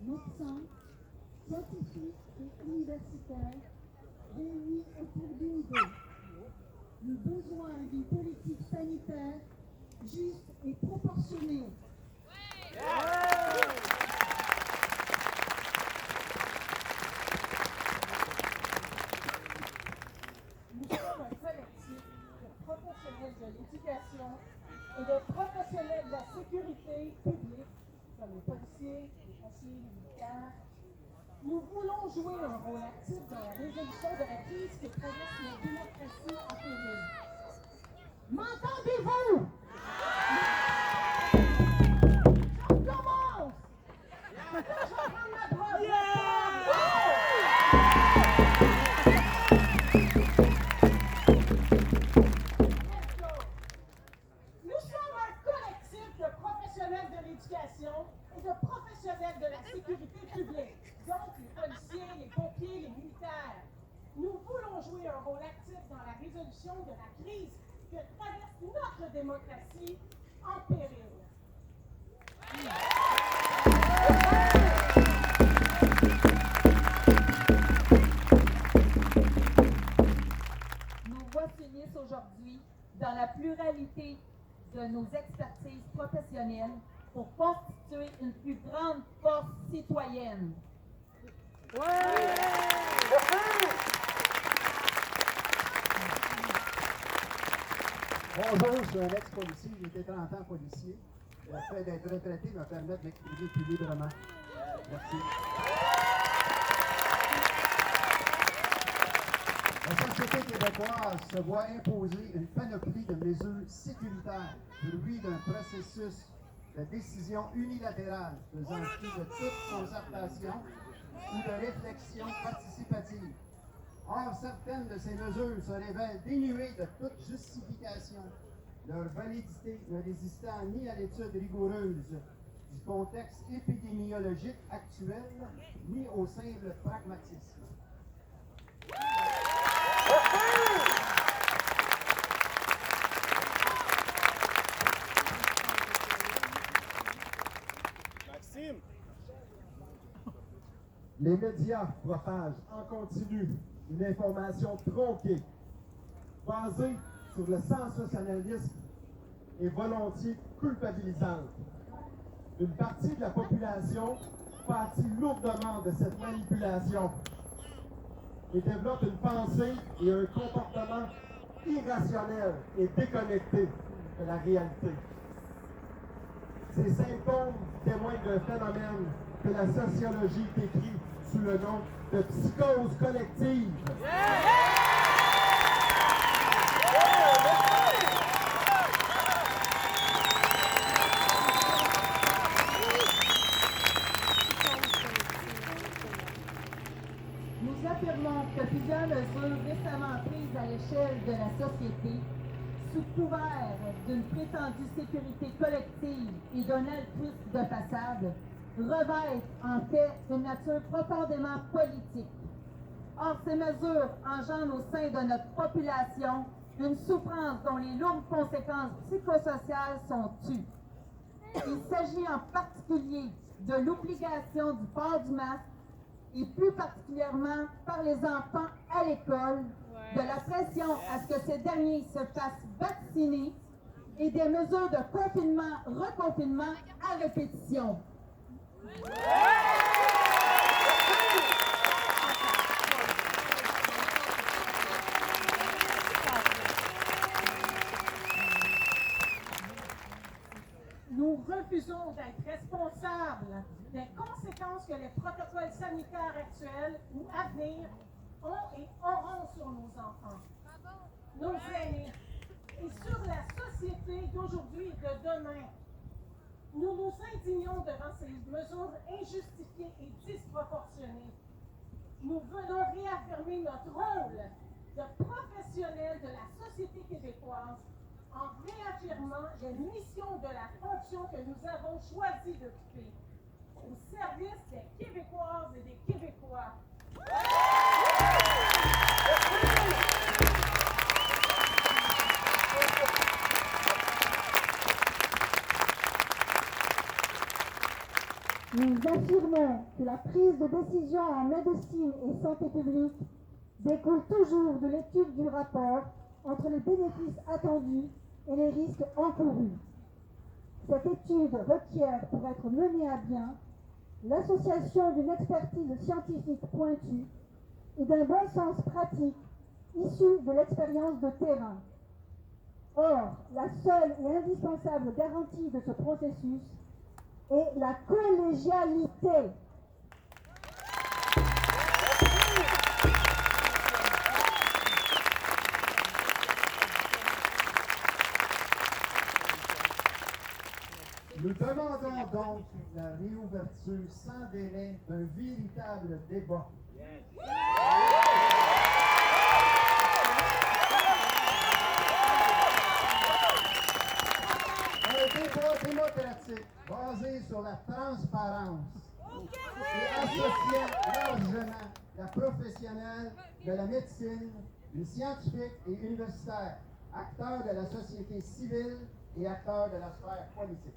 médecins, scientifiques et universitaires réunis autour d'une idée, le besoin d'une politique sanitaire juste et proportionnée. Nous sommes un collectif de professionnels de l'éducation et de professionnels de la sécurité publique, comme les policiers, les pompiers, les militaires. Nous voulons jouer un rôle actif dans la résolution de la crise qui traverse notre démocratie en péril. M'entendez-vous? Je recommence! Là, je vais prendre ma brosse. Nous sommes un collectif de professionnels de l'éducation et de professionnels de la sécurité publique, donc les policiers, les pompiers, les militaires. Nous voulons jouer un rôle actif dans la résolution de la crise que traverse notre démocratie en péril. Nous voici unis aujourd'hui dans la pluralité de nos expertises professionnelles pour constituer une plus grande force citoyenne. Bonjour, je suis un ex-policier, j'ai été 30 ans policier. Le fait d'être retraité me permet de m'exprimer plus librement. Merci. La société québécoise se voit imposer une panoplie de mesures sécuritaires, fruit d'un processus de décision unilatérale faisant fi de toute concertation ou de réflexion participative. Or, certaines de ces mesures se révèlent dénuées de toute justification, leur validité ne résistant ni à l'étude rigoureuse du contexte épidémiologique actuel, ni au simple pragmatisme. Maxime! Les médias propagent en continu une information tronquée, basée sur le sensationnalisme et volontiers culpabilisante. Une partie de la population pâtit lourdement de cette manipulation et développe une pensée et un comportement irrationnel et déconnecté de la réalité. Ces symptômes témoignent d'un phénomène que la sociologie décrit sous le nom de psychose collective. Nous affirmons que plusieurs mesures récemment prises à l'échelle de la société, sous couvert d'une prétendue sécurité collective et d'un altruisme de façade, revêtent en fait une nature profondément politique. Or, ces mesures engendrent au sein de notre population une souffrance dont les lourdes conséquences psychosociales sont tues. Il s'agit en particulier de l'obligation du port du masque et plus particulièrement par les enfants à l'école, de la pression à ce que ces derniers se fassent vacciner et des mesures de confinement, reconfinement à répétition. Nous refusons d'être responsables des conséquences que les protocoles sanitaires actuels ou à venir ont et auront sur nos enfants, nos aînés et sur la société d'aujourd'hui et de demain. Nous nous indignons devant ces mesures injustifiées et disproportionnées. Nous venons réaffirmer notre rôle de professionnels de la société québécoise en réaffirmant les missions de la fonction que nous avons choisi d'occuper au service des Québécoises et des Québécois. Nous affirmons que la prise de décision en médecine et santé publique découle toujours de l'étude du rapport entre les bénéfices attendus et les risques encourus. Cette étude requiert, pour être menée à bien, l'association d'une expertise scientifique pointue et d'un bon sens pratique issu de l'expérience de terrain. Or, la seule et indispensable garantie de ce processus est la collégialité. Nous demandons donc la réouverture sans délai d'un véritable débat. Un débat démocratique basé sur la transparence et associant largement la professionnelle de la médecine, les scientifiques et universitaires, acteurs de la société civile et acteurs de la sphère politique.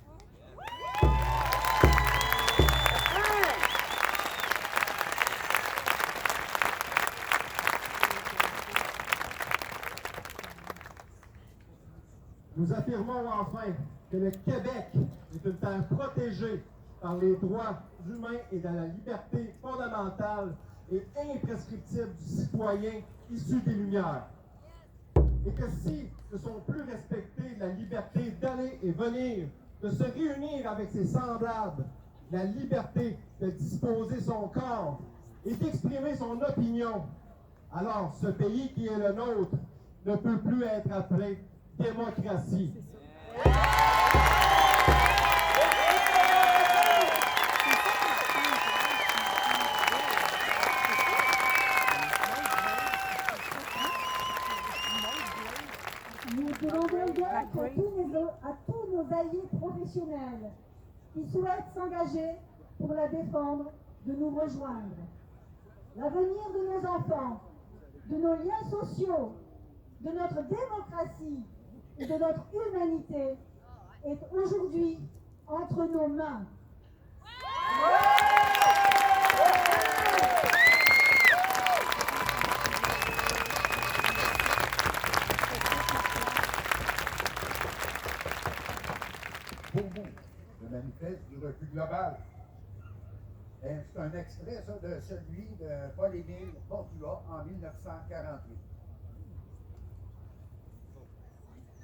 Nous affirmons enfin que le Québec est une terre protégée par les droits humains et dans la liberté fondamentale et imprescriptible du citoyen issu des Lumières. Et que si ne sont plus respectées la liberté d'aller et venir, de se réunir avec ses semblables, la liberté de disposer son corps et d'exprimer son opinion, alors ce pays qui est le nôtre ne peut plus être appelé démocratie. Nous demandons donc à tous nos alliés professionnels qui souhaitent s'engager pour la défendre de nous rejoindre. L'avenir de nos enfants, de nos liens sociaux, de notre démocratie et de notre humanité est aujourd'hui entre nos mains. Pour vous, le manifeste du refus global. C'est un extrait, ça, de celui de Paul-Émile Portua en 1948.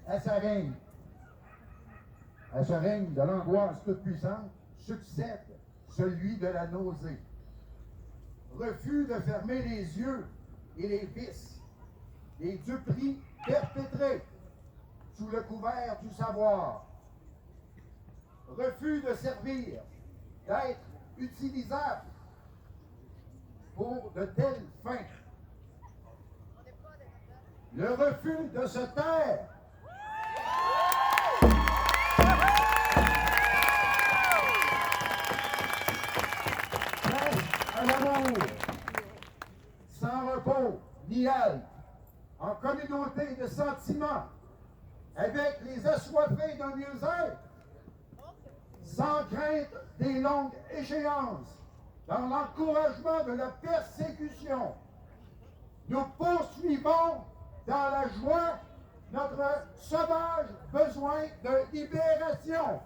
À sa règne de l'angoisse toute puissante, succède celui de la nausée. Refus de fermer les yeux et les vices, les duperies perpétrées sous le couvert du savoir. Refus de servir, d'être utilisable pour de telles fins. Le refus de se taire. Presque à l'amour, sans repos ni halte, en communauté de sentiments, avec les assoiffés d'un mieux-être, sans crainte des longues échéances, dans l'encouragement de la persécution. Nous poursuivons dans la joie notre sauvage besoin de libération.